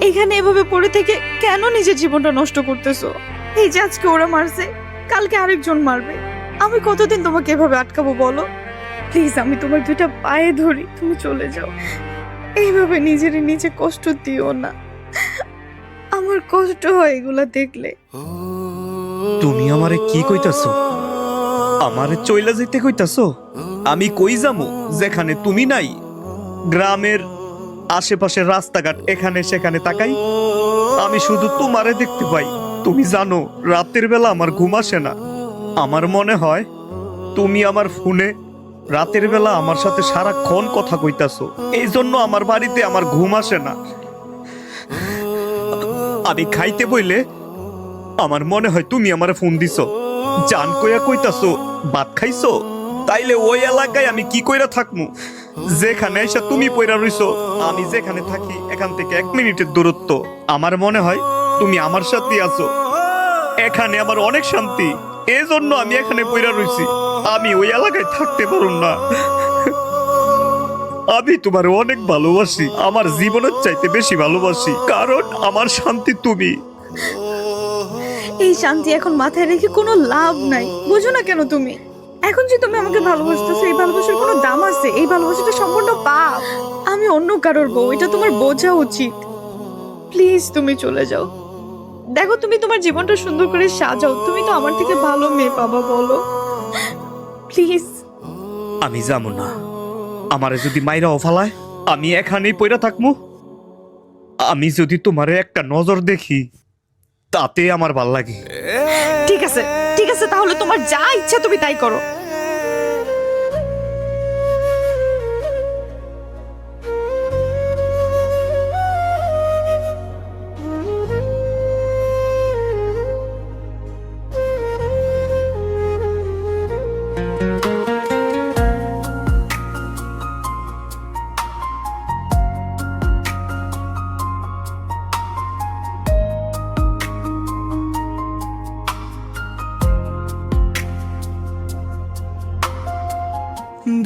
এখানে এভাবে পড়ে থেকে কেন নিজের জীবনটা নষ্ট করতেছো? এই যে আজকে ওরা মারছে, কালকে আরেকজন মারবে। আমি কতদিন তোমাকে এভাবে আটকাবো বলো? প্লিজ, আমি তোমার দুইটা পায়ে ধরি, তুমি চলে যাও। এইভাবে নিজেরই নিজে কষ্ট দিও না, আমার কষ্ট হয় এগুলা দেখলে। তুমি আমারে কি কইতাছো? আমারে চইলা যেতে কইতাছো? আমি কই যামু যেখানে তুমি নাই? গ্রামের আশেপাশের রাস্তাঘাট এখানে সেখানে তাকাই, আমি শুধু তোমারে দেখতে পাই। তুমি জানো রাতের বেলা আমার ঘুম আসে না। আমার মনে হয় তুমি আমার ফোনে রাতের বেলা আমার সাথে সারাক্ষণ কথা কইতাছো। এই জন্য আমার বাড়িতে আমার ঘুম আসে না। আমি খাইতে বইলে আমার মনে হয় তুমি আমারে ফোন দিছো, জান কইয়া কইতাছো ভাত খাইছো। তাইলে ওই এলাকায় আমি কি কইরা থাকমু যেখানে এসে তুমি পইরা রইছো? আমি যেখানে থাকি এখান থেকে 1 মিনিটের দূরত্ব। আমার মনে হয় তুমি আমার সাথে আছো। এখানে আমার অনেক শান্তি, এই জন্য আমি এখানে পইরা রইছি। আমি ওই এলাকায় থাকতে পারুম না। আমি তোমার অনেক ভালোবাসি, আমার জীবনের চাইতে বেশি ভালোবাসি, কারণ আমার শান্তি তুমি। এই শান্তি এখন মাথায় রেখে কোনো লাভ নাই, বুঝো না কেন তুমি? এখন যে তুমি আমাকে ভালোবাসতেছো, এই ভালোবাসার কোনো দাম আছে? এই ভালোবাসাটা সম্পূর্ণ পাপ। আমি অন্য কারোর বউ, এটা তোমার বোঝা উচিত। প্লিজ তুমি চলে যাও। দেখো, তুমি তোমার জীবনটা সুন্দর করে সাজাও। তুমি তো আমার থেকে ভালো মেয়ে পাবা, বলো প্লিজ। আমি যাবো না। আমারে যদি মাইরা অফালায় আমি এখানেই পইরা থাকমু। আমি যদি তোমারে একটা নজর দেখি তাতে আমার ভাল লাগে। ঠিক আছে, ঠিক আছে, তাহলে তোমার যা ইচ্ছা তুমি তাই করো।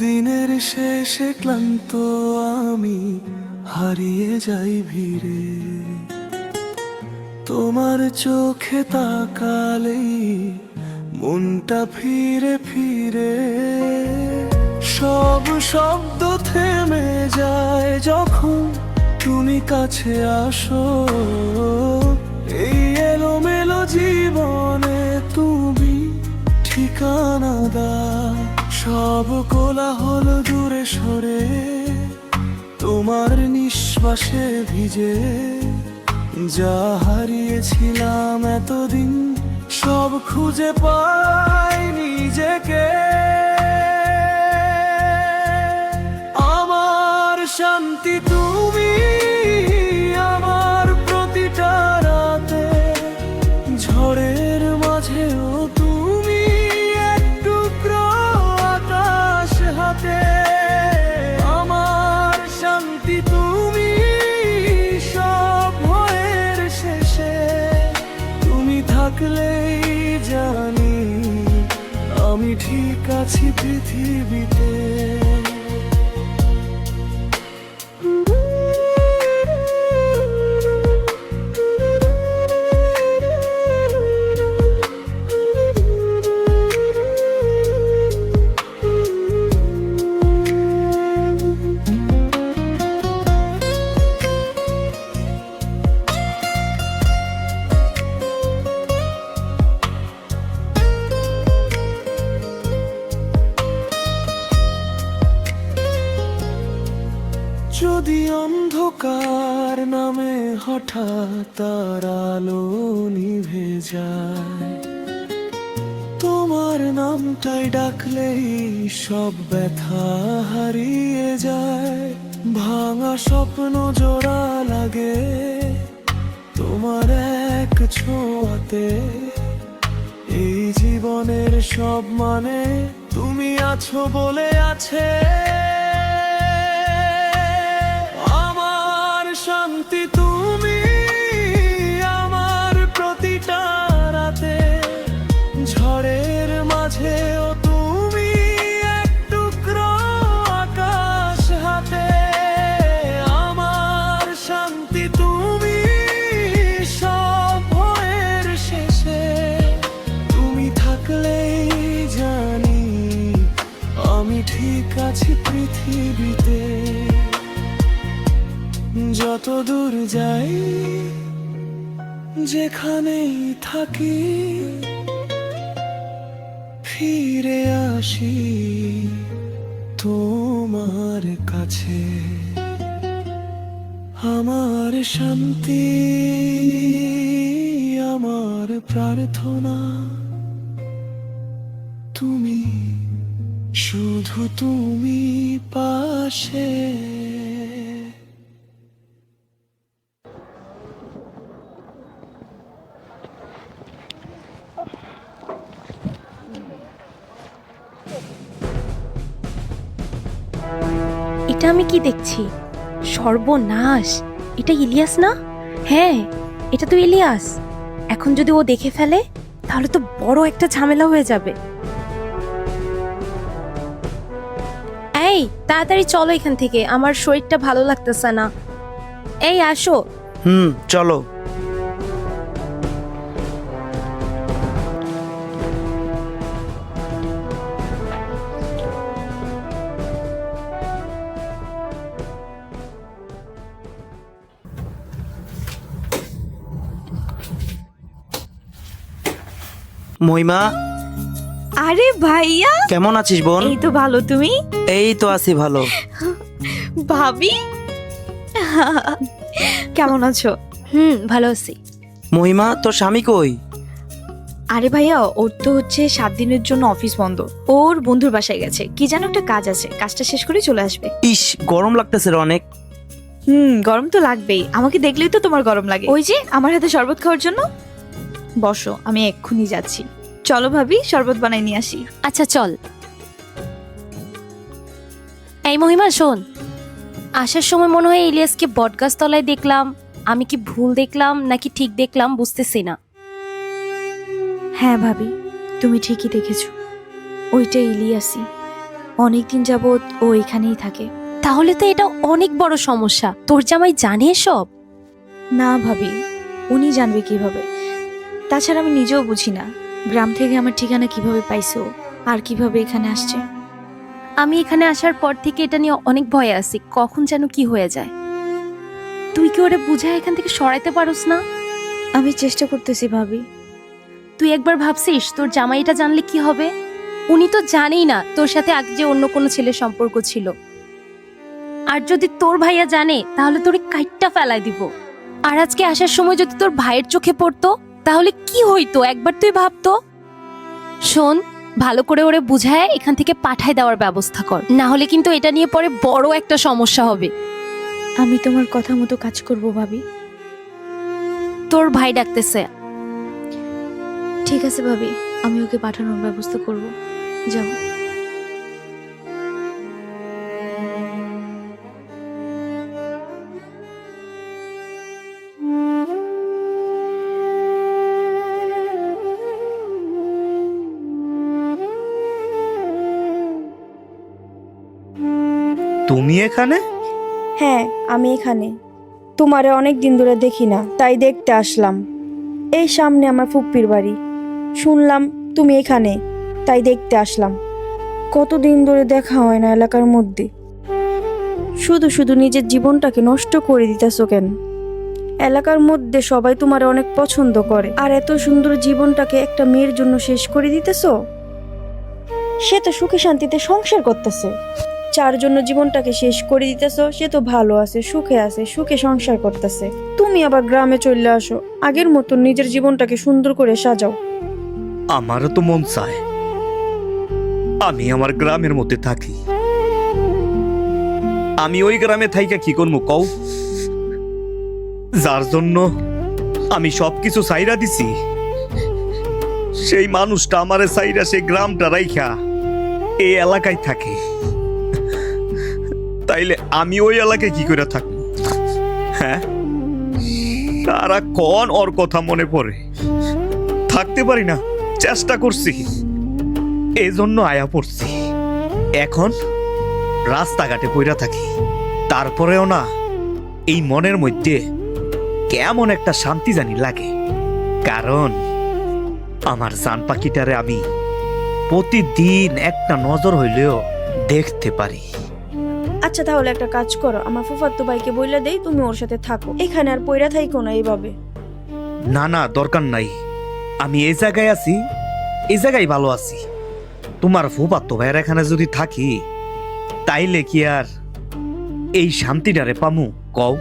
দিনের শেষে ক্লান্ত আমি হারিয়ে যাই ভিড়ে, তোমার চোখে তাকালেই মনটা ফিরে ফিরে। সব শব্দ থেমে যায় যখন তুমি কাছে আসো। এই এলোমেলো জীবনে তুমি ঠিকানা দাও। সব কোলাহল দূরে সরে তোমার নিঃশ্বাসে ভিজে। যা হারিয়েছিলাম এতদিন সব খুঁজে পাই নিজেকে। আমার শান্তি তুমি, আমার প্রতিটা রাতে। ঝড়ের মাঝেও তুমি এক টুকরো আকাশ হাতে। আমার শান্তি তুমি, সব ভয়ের শেষে তুমি থাকলেই জানি আমি ঠিক আছি পৃথিবীতে। যদি অন্ধকার নামে হঠাৎ তার আলো নিভে যায়, তোমার নামটাই ডাকলেই সব ব্যথা হারিয়ে যায়। ভাঙা স্বপ্ন জোড়া লাগে তোমার এক ছোঁয়াতে। এই জীবনের সব মানে তুমি আছো বলে আছে। শান্তি তুমি, আমার প্রতিটা রাতে। ঝড়ের মাঝেও তুমি এক টুকরো আকাশ হাতে। আমার শান্তি তুমি, কাছে পৃথিবীতে। যত দূর যাই, যেখানেই থাকি, ফিরে আসি তোমার কাছে। আমার শান্তি, আমার প্রার্থনা তুমি, শুধু তুমি পাশে। এটা আমি কি দেখছি? সর্বনাশ! এটা ইলিয়াস না? হ্যাঁ, এটা তো ইলিয়াস। এখন যদি ও দেখে ফেলে তাহলে তো বড় একটা ঝামেলা হয়ে যাবে। এই তাড়াতাড়ি চলো এখান থেকে, আমার শরীরটা ভালো লাগতেছে না। এই আসো। চলো। মহিমা, আরে ভাইয়া, কেমন আছিস বোন? এই তো ভালো, তুমি? এই তো আছি ভালো। ভাবি কেমন আছো? ভালো আছি। মহিমা, তোর স্বামী কই? আরে ভাইয়া, ওর তো হচ্ছে 7 দিনের জন্য অফিস বন্ধ। ওর বন্ধুর বাসায় গেছে, কি যেন একটা কাজ আছে, কাজটা শেষ করে চলে আসবে। ইস, গরম লাগতেছে রে অনেক। গরম তো লাগবেই, আমাকে দেখলেই তো তোমার গরম লাগে। ওই যে আমার হাতে শরবত খাওয়ার জন্য। বসো, আমি এক্ষুনি যাচ্ছি। চলো ভাবি, শরবত বানাই নিয়ে আসি। আচ্ছা চল। এই মহিমা শোন, আসার সময় মনে হয় ইলিয়াসকে বটগাছ তলায় দেখলাম। আমি কি ভুল দেখলাম নাকি ঠিক দেখলাম বুঝতেছি না। হ্যাঁ ভাবি, তুমি ঠিকই দেখেছো, ওইটা ইলিয়াসই। অনেকদিন যাবৎ ও এখানেই থাকে। তাহলে তো এটা অনেক বড় সমস্যা। তোর জামাই জানে সব? না ভাবি, উনি জানবে কিভাবে? তাছাড়া আমি নিজেও বুঝি না গ্রাম থেকে আমার ঠিকানা কিভাবে পাইছে ও, আর কিভাবে এখানে আসছে। আমি এখানে আসার পর থেকে এটা নিয়ে অনেক ভয়ে আছি, কখন যেন কি হয়ে যায়। তুই কি ওরে বুঝায় এখান থেকে সরাইতে পারোস না? আমি চেষ্টা করতেছি ভাবি। তুই একবার ভাবছিস তোর জামাইটা জানলে কি হবে? উনি তো জানেই না তোর সাথে আগে যে অন্য কোনো ছেলের সম্পর্ক ছিল। আর যদি তোর ভাইয়া জানে তাহলে তোরে কাইটটা ফেলায় দিব। আর আজকে আসার সময় যদি তোর ভাইয়ের চোখে পড়তো তাহলে কি হইতো একবার তুই ভাবতো। শোন, ভালো করে ওরে বুঝায় এখান থেকে পাঠায় দেওয়ার ব্যবস্থা কর, না হলে কিন্তু এটা নিয়ে পরে বড় একটা সমস্যা হবে। আমি তোমার কথা মতো কাজ করব ভাবি। তোর ভাই ডাকতেছে। ঠিক আছে ভাবি, আমি ওকে পাঠানোর ব্যবস্থা করব। যাও। তুমি এখানে? হ্যাঁ, আমি এখানে। তোমারে অনেক দিন ধরে দেখি না, তাই দেখতে আসলাম। এই সামনে আমার ফুপ্পির বাড়ি, শুনলাম তুমি এখানে, তাই দেখতে আসলাম। কতদিন ধরে দেখা হয় না এলাকার মধ্যে। শুধু শুধু নিজের জীবনটাকে নষ্ট করে দিতেছো কেন? এলাকার মধ্যে সবাই তোমারে অনেক পছন্দ করে, আর এত সুন্দর জীবনটাকে একটা মেয়ের জন্য শেষ করে দিতেছো। সে তো সুখে শান্তিতে সংসার করতেছে, যার জন্য জীবনটাকে শেষ করে দিতেছো সে তো ভালো আছে, সুখে আছে, সুখে সংসার করতেছে। তুমি আবার গ্রামে চলে আসো, আগের মতো নিজের জীবনটাকে সুন্দর করে সাজাও। আমারও তো মন চায় আমি আমার গ্রামের মধ্যে থাকি। আমি ওই গ্রামে থাইকা কি করবো কও? যার জন্য আমি সবকিছু সাইরা দিছি, সেই মানুষটা আমারে সাইরা সেই গ্রামটা রাইখা এই এলাকায় থাকে। তাইলে আমি ওই এলাকায় কি করে থাকবো? হ্যাঁ, তারা কোন ওর কথা মনে পড়ে? থাকতে পারি না, চেষ্টা করছি, এই জন্য আয়া পড়ছি। এখন রাস্তাঘাটে পইরা থাকি, তারপরেও না এই মনের মধ্যে কেমন একটা শান্তি জানি লাগে। কারণ আমার জান পাখিটারে আমি প্রতিদিন একটা নজর হইলেও দেখতে পারি। আচ্ছা তাহলে একটা কাজ করো, আমার ফুফাতো ভাইকে বইলা দেই তুমি ওর সাথে থাকো, এখানে আর পইরা থাইকো না এইভাবে। না না, দরকার নাই। আমি এই জায়গায় আছি, এই জায়গায় ভালো আছি। তোমার ফুফাতো ভাইয়ের এখানে যদি থাকি তাইলে কি আর এই শান্তিটারে পামু কও?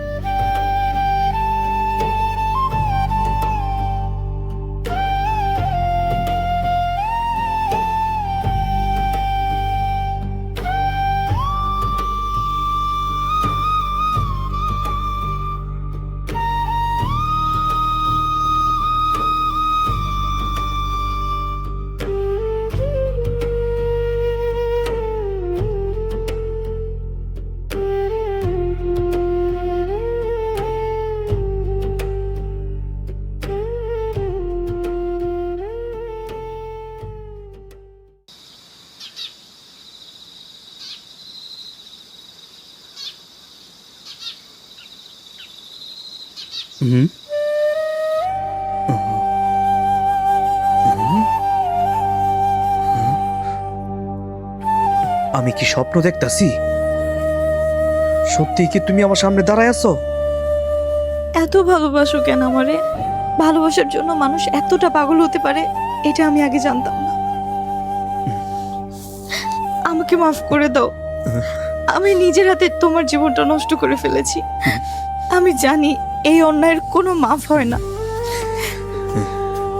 হুম, আমি কি স্বপ্ন দেখতাছি? সত্যি কি তুমি আমার সামনে দাঁড়ায় আছো? এত ভালোবাসো কেন আমারে? ভালোবাসার জন্য মানুষ এতটা পাগল হতে পারে এটা আমি আগে জানতাম না। আমাকে মাফ করে দাও, আমি নিজের হাতে তোমার জীবনটা নষ্ট করে ফেলেছি। আমি জানি এই অন্যায়ের কোনো মাফ হয় না,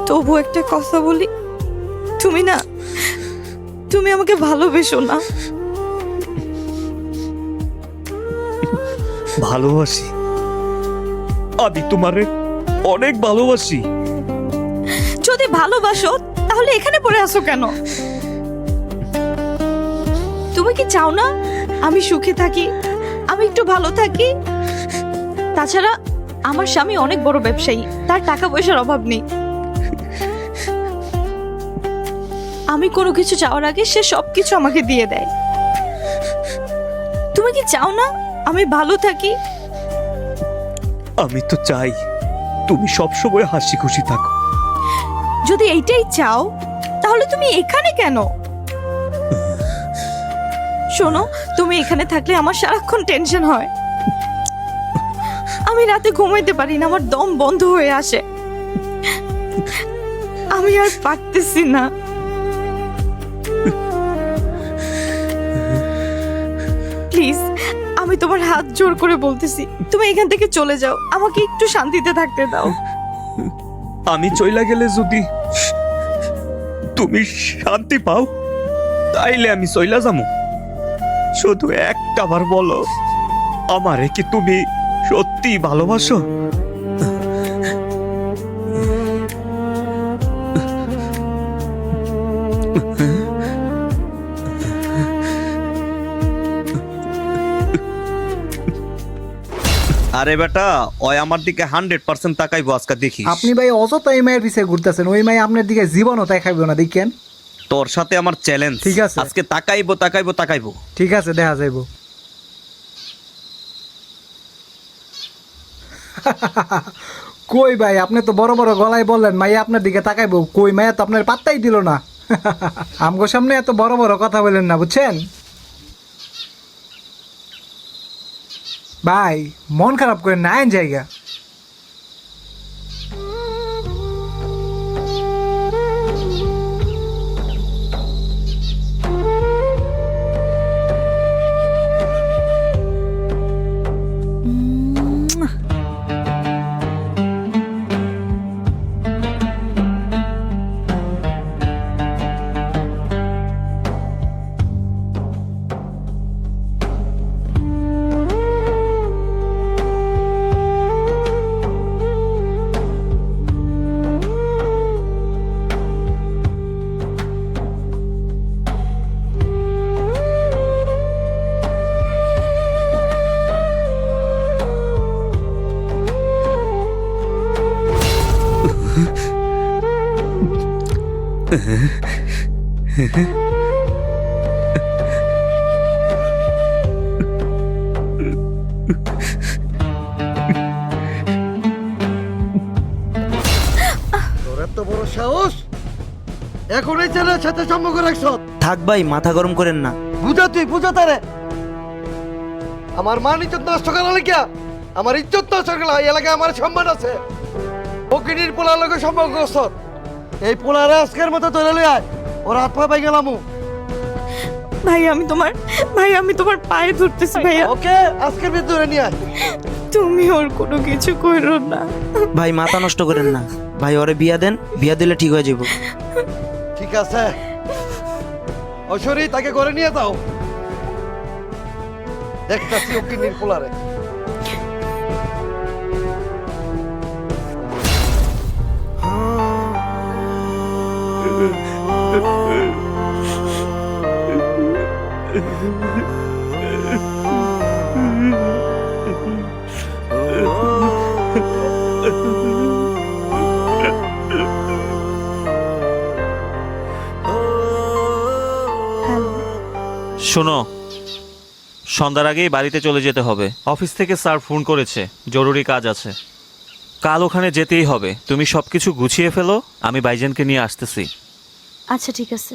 তবু একটা কথা বলি, তুমি আমাকে ভালোবেসো না? ভালোবাসি, আমি তোমারে অনেক ভালোবাসি। যদি ভালোবাসো তাহলে এখানে পড়ে আসো কেন? তুমি কি চাও না আমি সুখে থাকি, আমি একটু ভালো থাকি? তাছাড়া আমার স্বামী অনেক বড় ব্যবসায়ী, তার টাকা পয়সার অভাব নেই। আমি কোনো কিছু চাওয়ার আগে সে সবকিছু আমাকে দিয়ে দেয়। তুমি কি চাও না আমি ভালো থাকি? আমি তো চাই তুমি সবসময় হাসি খুশি থাকো। যদি এইটাই চাও তাহলে তুমি এখানে কেন? শোনো, তুমি এখানে থাকলে আমার সারাক্ষণ টেনশন হয়, আমি রাতে ঘুমাইতে পারি না, আমার দম বন্ধ হয়ে আসে, আমি আর পারতেছি না। প্লিজ, আমি তোমার হাত জোর করে বলতেছি, তুমি এখান থেকে চলে যাও, আমাকে একটু শান্তিতে থাকতে দাও। আমি চইলা গেলে যদি তুমি শান্তি পাও তাইলে আমি চইলা যাবো। শুধু একটা বার বলো, আমারে কি তুমি সত্যি ভালোবাসো? আরে বেটা, ওই আমার দিকে 100% তাকাইবো আজকে, দেখি। আপনি ভাই অযথা এই মায়ের পিছিয়ে ঘুরতেছেন, ওই মাই আপনার দিকে জীবনও তাকাইবো না, দেখেন। তোর সাথে আমার চ্যালেঞ্জ। ঠিক আছে। আজকে তাকাইবো তাকাইবো তাকাইবো। ঠিক আছে, দেখা যাইব। কই ভাই, আপনি তো বড় বড় গলায় বললেন মাইয়া আপনার দিকে তাকাইবো, কই মাইয়া তো আপনার পাত্তাই দিল না। আমগো সামনে এত বড় বড় কথা বলেন না, বুঝছেন ভাই? মন খারাপ করে না আইন জায়গা। তোর এত বড় সাহস, এখন এই ছেলের সাথে সম্পর্ক রাখছ? থাক ভাই, মাথা গরম করেন না। বুঝা তুই বুঝা তারে আমার মান ইজ্জত নষ্ট করা লাগিয়া আমার ইজ্জত নষ্ট করা এই এলাকায় আমার সম্মান আছে ফকিনীর পোলার লোকের সম্পর্ক এই পোলারে আজকের মতো ধরে লই আয় ওর হাত পা পাই গেলাম ভাই আমি তোমার পায়ে ধরতেছি ভাইয়া, ওকে আজকের ভিতরে ধরে নিয়ে আয় তুমি ওর কোনো কিছু করো না। ভাই মাথা নষ্ট করেন না ভাই, ওরে বিয়া দেন, বিয়া দিলে ঠিক হয়ে যাব। ঠিক আছে ঐশ্বরী তাকে করে নিয়ে যাও, দেখতাছি ফকিনীর পোলারে। শোনো, সন্ধ্যার আগেই বাড়িতে চলে যেতে হবে। অফিস থেকে স্যার ফোন করেছে, জরুরি কাজ আছে। কাল ওখানে যেতেই হবে। তুমি সবকিছু গুছিয়ে ফেলো, আমি ভাইজানকে নিয়ে আসতেছি। আচ্ছা ঠিক আছে।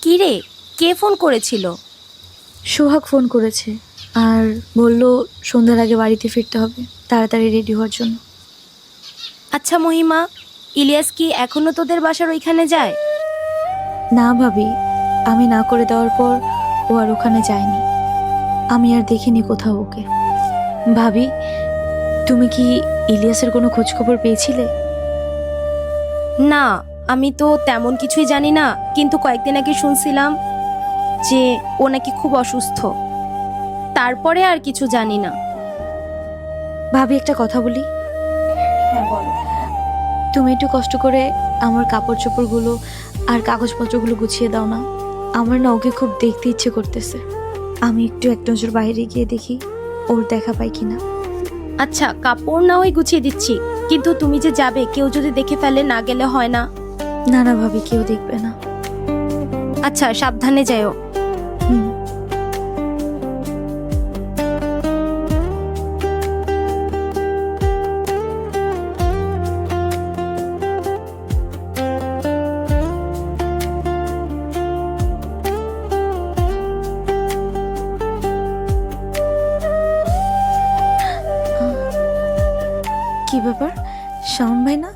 কি রে, কে ফোন করেছিল? সোহাগ ফোন করেছে আর বলল সন্ধ্যার আগে বাড়িতে ফিরতে হবে, তাড়াতাড়ি রেডি হওয়ার জন্য। আচ্ছা মহিমা, ইলিয়াস কি এখনো তোদের বাসার ওইখানে যায়? না ভাবি, আমি না করে দেওয়ার পর ও আর ওখানে যায়নি, আমি আর দেখিনি কোথাও ওকে। ভাবি, তুমি কি ইলিয়াসের কোনো খোঁজ খবর পেয়েছিলে? না, আমি তো তেমন কিছুই জানি না, কিন্তু কয়েকদিন আগে শুনছিলাম যে ও নাকি খুব অসুস্থ, তারপরে আর কিছু জানি না। ভাবি একটা কথা বলি? হ্যাঁ বলো। তুমি একটু কষ্ট করে আমার কাপড় চোপড়গুলো আর কাগজপত্রগুলো গুছিয়ে দাও না, আমার না ওকে খুব দেখতে ইচ্ছে করতেছে। আমি একটু এক নজর বাইরে গিয়ে দেখি ওর দেখা পাই কিনা। আচ্ছা, কাপড় না হয় গুছিয়ে দিচ্ছি, কিন্তু তুমি যে যাবে, কেউ যদি দেখে ফেলে, না গেলে হয় না। না না ভাবি, কেউ দেখবে না। আচ্ছা, সাবধানে যাও। হুম। কি ব্যাপার, শাওন ভাই না?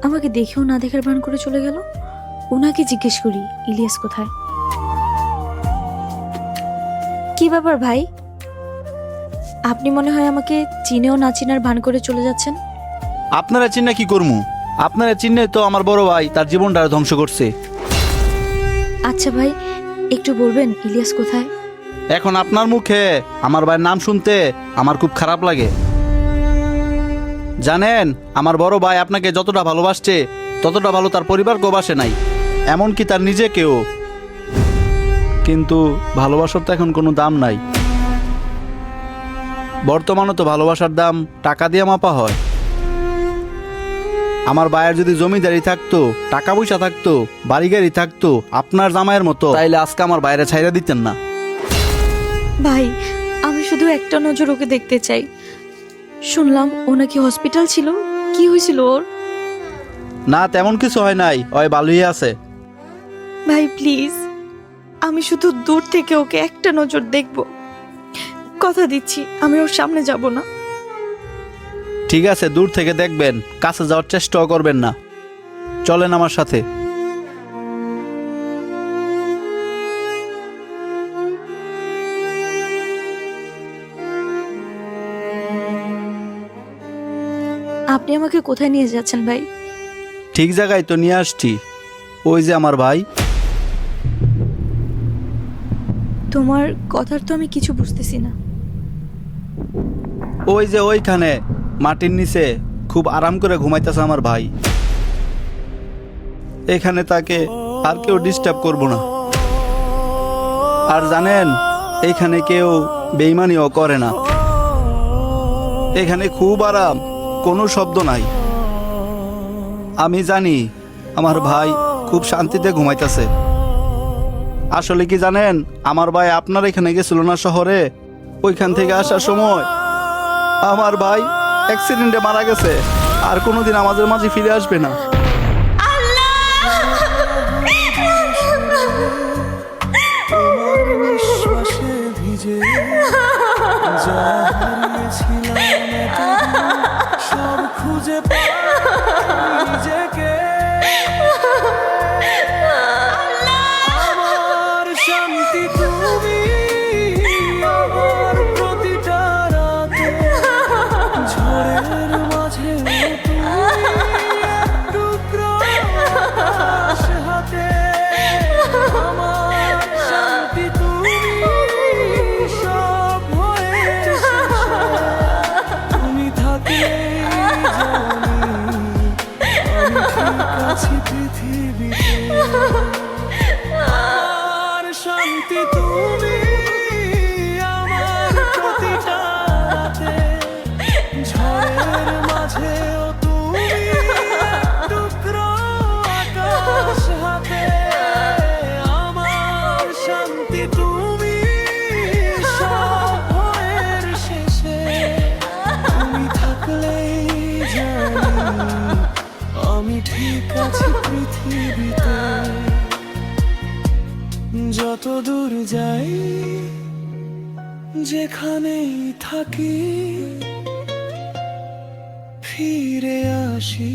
আমাকে দেখেও না দেখার ভান করে চলে গেল। ওনাকে জিজ্ঞেস করি ইলিয়াস কোথায়। কি ব্যাপার ভাই, আপনি মনে হয় আমাকে চিনেও না চিনার ভান করে চলে যাচ্ছেন। আপনারা চিন্না কি করমু? আপনারা চিন্নে তো আমার বড় ভাই তার জীবনটা ধ্বংস করছে। আচ্ছা ভাই, একটু বলবেন ইলিয়াস কোথায়? এখন আপনার মুখে আমার ভাইয়ের নাম শুনতে আমার খুব খারাপ লাগে। জানেন, আমার বড় ভাই আপনাকে যতটা ভালোবাসছে ততটা ভালো তার পরিবারকেও বাসে নাই, এমনকি তার নিজেকেও। কিন্তু ভালোবাসার তো এখন কোনো দাম নাই। বর্তমানে তো ভালোবাসার দাম টাকা দিয়ে মাপা হয়। আমার ভাইয়ের যদি জমিদারি থাকতো, টাকা পয়সা থাকতো, বাড়ি গাড়ি থাকতো আপনার জামাইয়ের মতো, তাইলে আজকে আমার বাইরে ছাইরা দিতেন না। ভাই, আমি শুধু একটা নজর ওকে দেখতে চাই। শুনলাম ও নাকি হসপিটাল ছিল, কি হয়েছিল ওর? না, তেমন কিছু হয় নাই, ওই ভালোই আছে। ভাই প্লিজ, আমি শুধু দূর থেকে ওকে একটা নজর দেখব, কথা দিচ্ছি আমি ওর সামনে যাব না। ঠিক আছে, দূর থেকে দেখবেন, কাছে যাওয়ার চেষ্টাও করবেন না। চলেন আমার সাথে। আপনি আমাকে কোথায় নিয়ে যাচ্ছেন ভাই? ঠিক জায়গায় তো নিয়ে আসছি। ওই যে আমার ভাই। তোমার কথার তো আমি কিছু বুঝতেছি না। ওই যে ওইখানে মাটির নিচে খুব আরাম করে ঘুমাইতেছে আমার ভাই। এখানে তাকে আর কেউ ডিস্টার্ব করব না। আর জানেন, এখানে কেউ বেইমানিও করে না। এখানে খুব আরাম, কোনো শব্দ নাই। আমি জানি আমার ভাই খুব শান্তিতে ঘুমাইতেছে। আসলে কি জানেন, আমার ভাই আপনার এখানে গেছিল না শহরে, ওইখান থেকে আসার সময় আমার ভাই অ্যাক্সিডেন্টে মারা গেছে, আর কোনোদিন আমাদের মাঝে ফিরে আসবে না। খুঁজে যা হারিয়েছিলাম এতদিন, সব খুঁজে পাই নিজেকে। আমার শান্তি তুমি, আমার প্রতিটা রাতে, ঝড়ের মাঝে তুমি এক টুকরো আকাশ হাতে। আমার শান্তি তুমি, সব হয়ে শেষে তুমি থাকলেই জানি আমি ঠিক আছি পৃথিবীতে। আমার শান্তি তুমি, আমার প্রতিটা রাতে, ঝড়ের মাঝেও তুমি এক টুকরো আকাশ হাতে। আমার শান্তি তুমি, সব ভয়ের শেষে তুমি থাকলেই জানি আমি ঠিক আছি পৃথিবীতে। যত দূর যাই, যেখানেই থাকি, ফিরে আসি